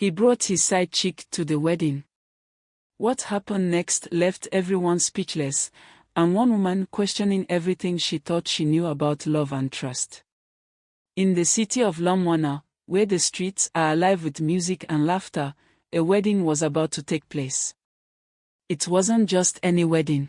He brought his side chick to the wedding. What happened next left everyone speechless, and one woman questioning everything she thought she knew about love and trust. In the city of Lomwana, where the streets are alive with music and laughter, a wedding was about to take place. It wasn't just any wedding.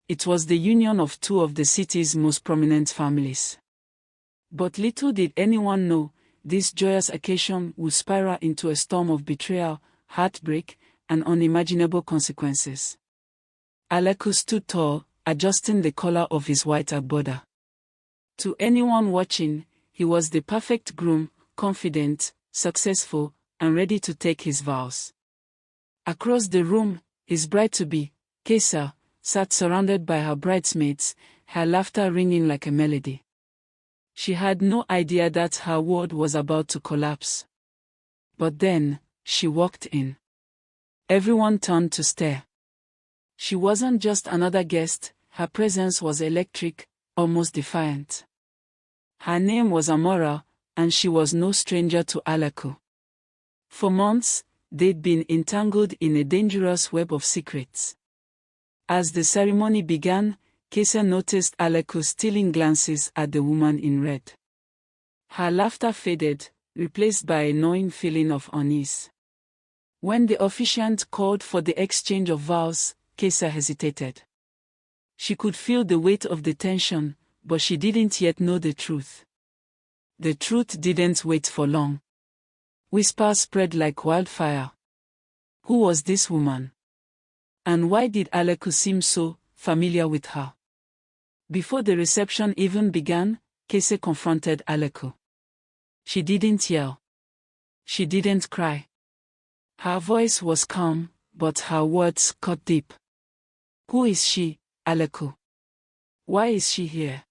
It was the union of two of the city's most prominent families. But little did anyone know, this joyous occasion would spiral into a storm of betrayal, heartbreak, and unimaginable consequences. Aleku stood tall, adjusting the collar of his white agbada. To anyone watching, he was the perfect groom, confident, successful, and ready to take his vows. Across the room, his bride-to-be, Kesa, sat surrounded by her bridesmaids, her laughter ringing like a melody. She had no idea that her world was about to collapse. But then, she walked in. Everyone turned to stare. She wasn't just another guest, her presence was electric, almost defiant. Her name was Amora, and she was no stranger to Aleku. For months, they'd been entangled in a dangerous web of secrets. As the ceremony began, Kesa noticed Aleku stealing glances at the woman in red. Her laughter faded, replaced by a gnawing feeling of unease. When the officiant called for the exchange of vows, Kesa hesitated. She could feel the weight of the tension, but she didn't yet know the truth. The truth didn't wait for long. Whispers spread like wildfire. Who was this woman? And why did Aleku seem so familiar with her? Before the reception even began, Kesa confronted Aleku. She didn't yell. She didn't cry. Her voice was calm, but her words cut deep. Who is she, Aleku? Why is she here?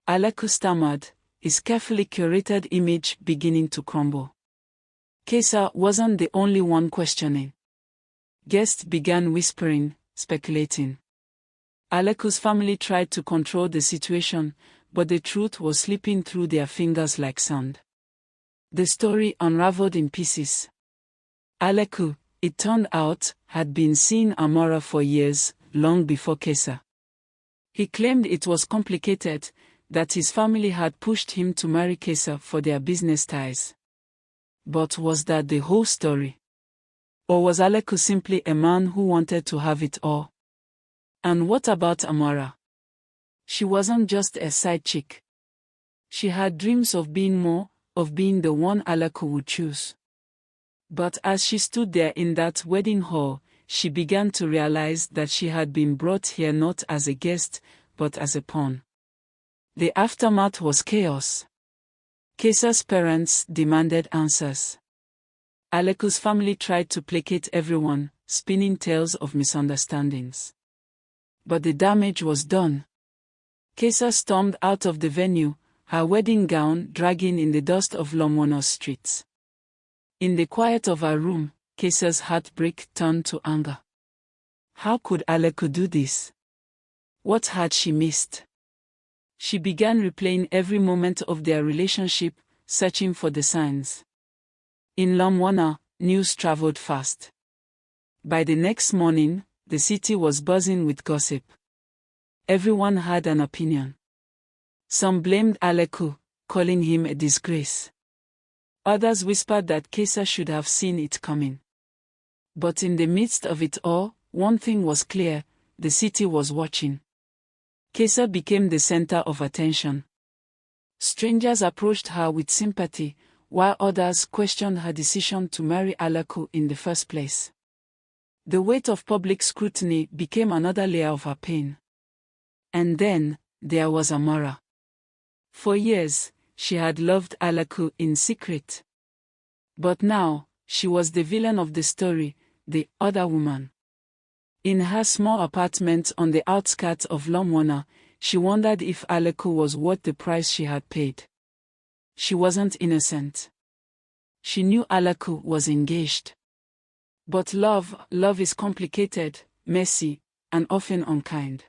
Aleku stammered, his carefully curated image beginning to crumble. Kesa wasn't the only one questioning. Guests began whispering, speculating. Aleku's family tried to control the situation, but the truth was slipping through their fingers like sand. The story unraveled in pieces. Aleku, it turned out, had been seeing Amora for years, long before Kesa. He claimed it was complicated, that his family had pushed him to marry Kesa for their business ties. But was that the whole story? Or was Aleku simply a man who wanted to have it all? And what about Amora? She wasn't just a side chick. She had dreams of being more, of being the one Aleku would choose. But as she stood there in that wedding hall, she began to realize that she had been brought here not as a guest, but as a pawn. The aftermath was chaos. Kesa's parents demanded answers. Aleku's family tried to placate everyone, spinning tales of misunderstandings. But the damage was done. Kesa stormed out of the venue, her wedding gown dragging in the dust of Lomwono's streets. In the quiet of her room, Kesa's heartbreak turned to anger. How could Aleku do this? What had she missed? She began replaying every moment of their relationship, searching for the signs. In Lomwana, news traveled fast. By the next morning, the city was buzzing with gossip. Everyone had an opinion. Some blamed Aleku, calling him a disgrace. Others whispered that Kesa should have seen it coming. But in the midst of it all, one thing was clear, the city was watching. Kesa became the center of attention. Strangers approached her with sympathy, while others questioned her decision to marry Aleku in the first place. The weight of public scrutiny became another layer of her pain. And then, there was Amora. For years, she had loved Aleku in secret. But now, she was the villain of the story, the other woman. In her small apartment on the outskirts of Lomwana, she wondered if Aleku was worth the price she had paid. She wasn't innocent. She knew Aleku was engaged. But love is complicated, messy, and often unkind.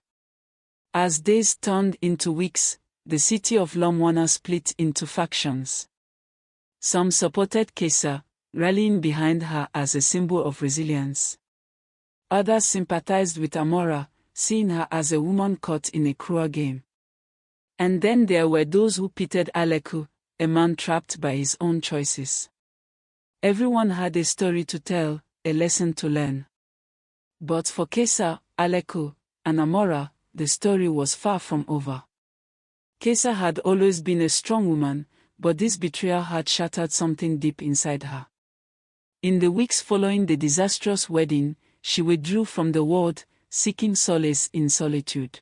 As days turned into weeks, the city of Lomwana split into factions. Some supported Kesa, rallying behind her as a symbol of resilience. Others sympathized with Amora, seeing her as a woman caught in a cruel game. And then there were those who pitied Aleku, a man trapped by his own choices. Everyone had a story to tell, a lesson to learn. But for Kesa, Aleku, and Amora, the story was far from over. Kesa had always been a strong woman, but this betrayal had shattered something deep inside her. In the weeks following the disastrous wedding, she withdrew from the world, seeking solace in solitude.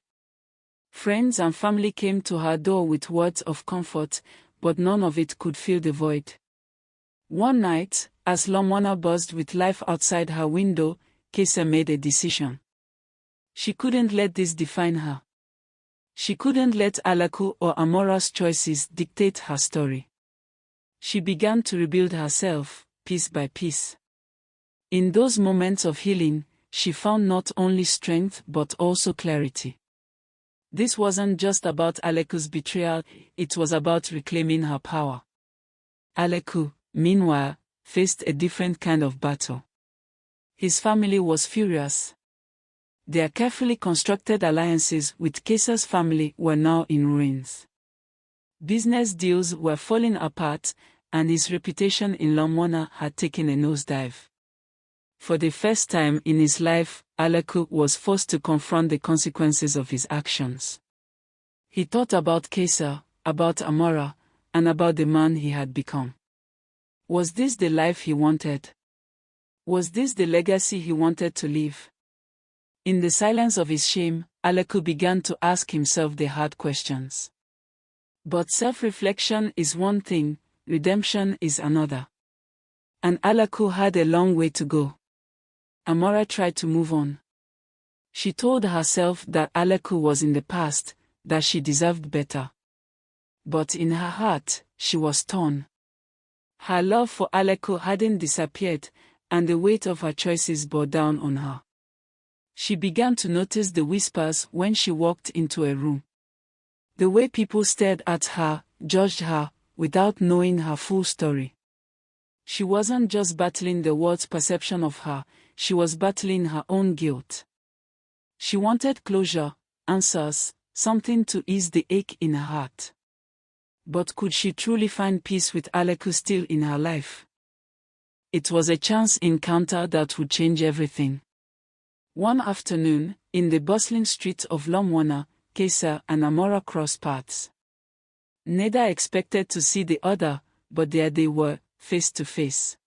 Friends and family came to her door with words of comfort, but none of it could fill the void. One night, as Lomwana buzzed with life outside her window, Kesa made a decision. She couldn't let this define her. She couldn't let Aleku or Amora's choices dictate her story. She began to rebuild herself, piece by piece. In those moments of healing, she found not only strength but also clarity. This wasn't just about Aleku's betrayal, it was about reclaiming her power. Aleku, meanwhile, faced a different kind of battle. His family was furious. Their carefully constructed alliances with Kesa's family were now in ruins. Business deals were falling apart, and his reputation in Lomwana had taken a nosedive. For the first time in his life, Aleku was forced to confront the consequences of his actions. He thought about Kesa, about Amora, and about the man he had become. Was this the life he wanted? Was this the legacy he wanted to leave? In the silence of his shame, Aleku began to ask himself the hard questions. But self-reflection is one thing, redemption is another. And Aleku had a long way to go. Amora tried to move on. She told herself that Aleku was in the past, that she deserved better. But in her heart, she was torn. Her love for Aleku hadn't disappeared, and the weight of her choices bore down on her. She began to notice the whispers when she walked into a room. The way people stared at her, judged her, without knowing her full story. She wasn't just battling the world's perception of her, she was battling her own guilt. She wanted closure, answers, something to ease the ache in her heart. But could she truly find peace with Aleku still in her life? It was a chance encounter that would change everything. One afternoon, in the bustling streets of Lomwana, Kesa and Amora crossed paths. Neither expected to see the other, but there they were, face to face.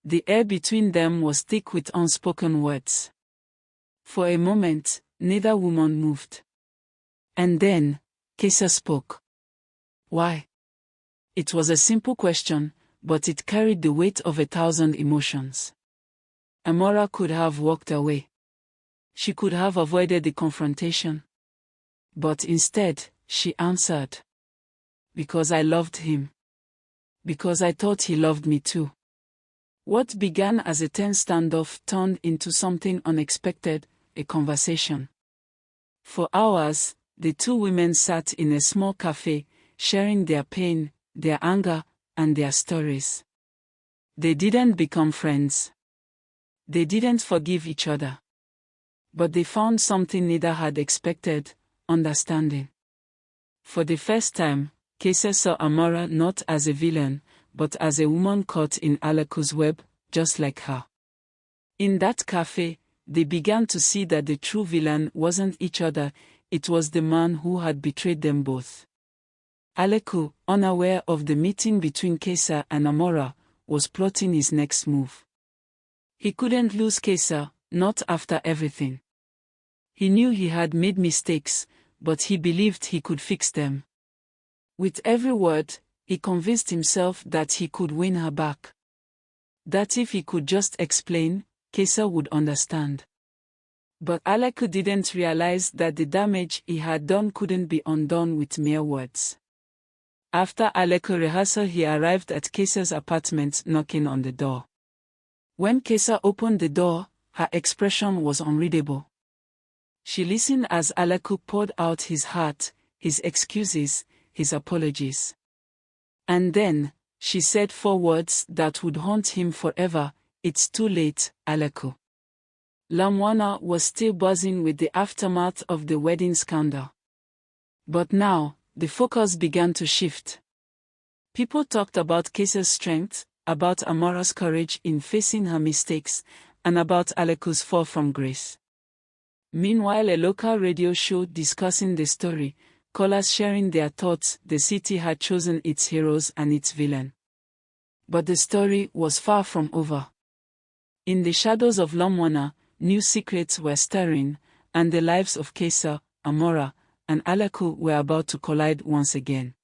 The air between them was thick with unspoken words. For a moment, neither woman moved. And then, Kesa spoke. Why? It was a simple question, but it carried the weight of 1,000 emotions. Amora could have walked away. She could have avoided the confrontation. But instead, she answered. Because I loved him. Because I thought he loved me too. What began as a tense standoff turned into something unexpected, a conversation. For hours, the two women sat in a small cafe, sharing their pain, their anger, and their stories. They didn't become friends. They didn't forgive each other. But they found something neither had expected, understanding. For the first time, Kesa saw Amora not as a villain, but as a woman caught in Aleku's web, just like her. In that cafe, they began to see that the true villain wasn't each other, it was the man who had betrayed them both. Aleku, unaware of the meeting between Kesa and Amora, was plotting his next move. He couldn't lose Kesa, not after everything. He knew he had made mistakes, but he believed he could fix them. With every word, he convinced himself that he could win her back. That if he could just explain, Kesa would understand. But Aleku didn't realize that the damage he had done couldn't be undone with mere words. After Aleku rehearsal, he arrived at Kesa's apartment knocking on the door. When Kesa opened the door, her expression was unreadable. She listened as Aleku poured out his heart, his excuses, his apologies. And then, She said 4 words that would haunt him forever: "It's too late, Aleku." Lamwana was still buzzing with the aftermath of the wedding scandal. But now, the focus began to shift. People talked about Kesa's strength, about Amora's courage in facing her mistakes, and about Aleku's fall from grace. Meanwhile, a local radio show discussing the story, callers sharing their thoughts. The city had chosen its heroes and its villain. But the story was far from over. In the shadows of Lamwana, new secrets were stirring, and the lives of Kesa, Amora, and Aleku were about to collide once again.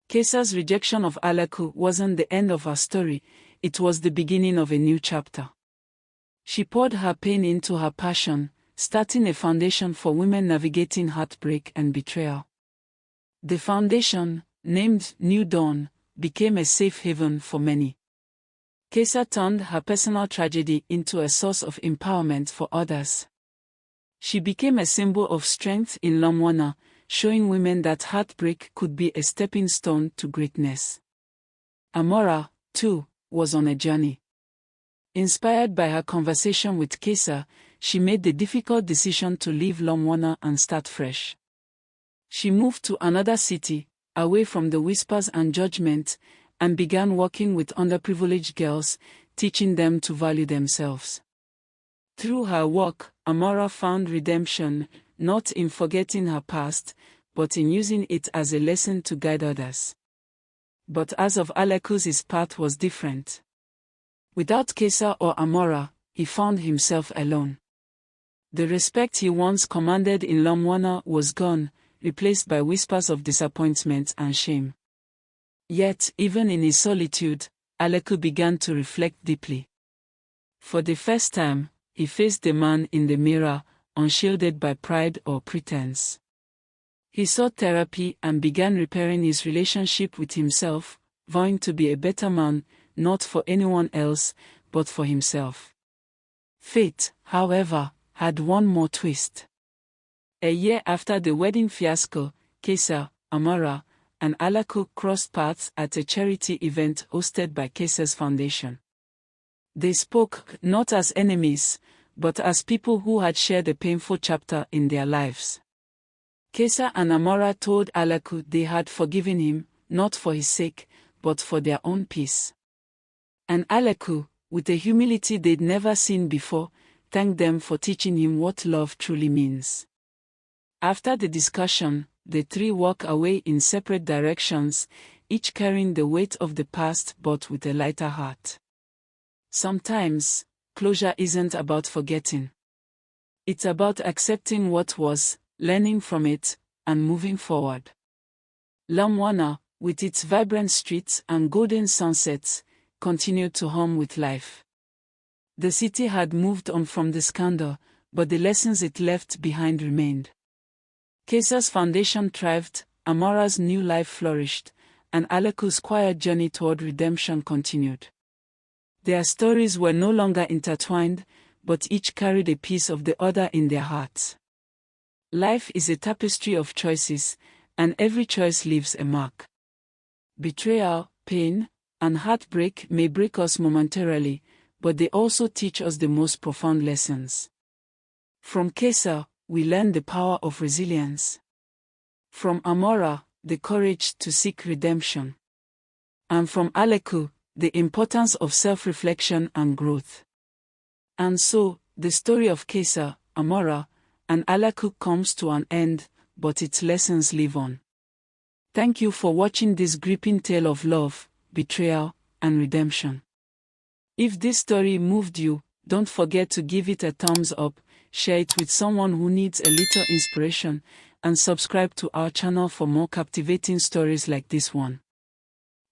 Kesa's rejection of Aleku wasn't the end of her story, it was the beginning of a new chapter. She poured her pain into her passion, starting a foundation for women navigating heartbreak and betrayal. The foundation, named New Dawn, became a safe haven for many. Kesa turned her personal tragedy into a source of empowerment for others. She became a symbol of strength in Lamwana, showing women that heartbreak could be a stepping stone to greatness. Amora, too, was on a journey. Inspired by her conversation with Kesa, she made the difficult decision to leave Lamwana and start fresh. She moved to another city, away from the whispers and judgment, and began working with underprivileged girls, teaching them to value themselves. Through her work, Amora found redemption, not in forgetting her past, but in using it as a lesson to guide others. But as of Aleku's, his path was different. Without Kesa or Amora, he found himself alone. The respect he once commanded in Lamwana was gone, replaced by whispers of disappointment and shame. Yet, even in his solitude, Aleku began to reflect deeply. For the first time, he faced the man in the mirror, unshielded by pride or pretense. He sought therapy and began repairing his relationship with himself, vowing to be a better man, not for anyone else, but for himself. Fate, however, had one more twist. A year after the wedding fiasco, Kesa, Amora, and Aleku crossed paths at a charity event hosted by Kesa's foundation. They spoke not as enemies, but as people who had shared a painful chapter in their lives. Kesa and Amora told Aleku they had forgiven him, not for his sake, but for their own peace. And Aleku, with a humility they'd never seen before, thanked them for teaching him what love truly means. After the discussion, the three walked away in separate directions, each carrying the weight of the past but with a lighter heart. Sometimes, closure isn't about forgetting. It's about accepting what was, learning from it, and moving forward. Lamwana, with its vibrant streets and golden sunsets, continued to hum with life. The city had moved on from the scandal, but the lessons it left behind remained. Kesa's foundation thrived, Amora's new life flourished, and Aleku's quiet journey toward redemption continued. Their stories were no longer intertwined, but each carried a piece of the other in their hearts. Life is a tapestry of choices, and every choice leaves a mark. Betrayal, pain, and heartbreak may break us momentarily, but they also teach us the most profound lessons. From Kesa, we learn the power of resilience. From Amora, the courage to seek redemption. And from Aleku, the importance of self-reflection and growth. And so, the story of Kesa, Amora, and Aleku comes to an end, but its lessons live on. Thank you for watching this gripping tale of love, betrayal, and redemption. If this story moved you, don't forget to give it a thumbs up, share it with someone who needs a little inspiration, and subscribe to our channel for more captivating stories like this one.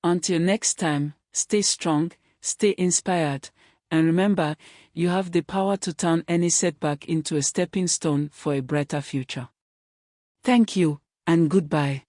Until next time, stay strong, stay inspired, and remember, you have the power to turn any setback into a stepping stone for a brighter future. Thank you, and goodbye.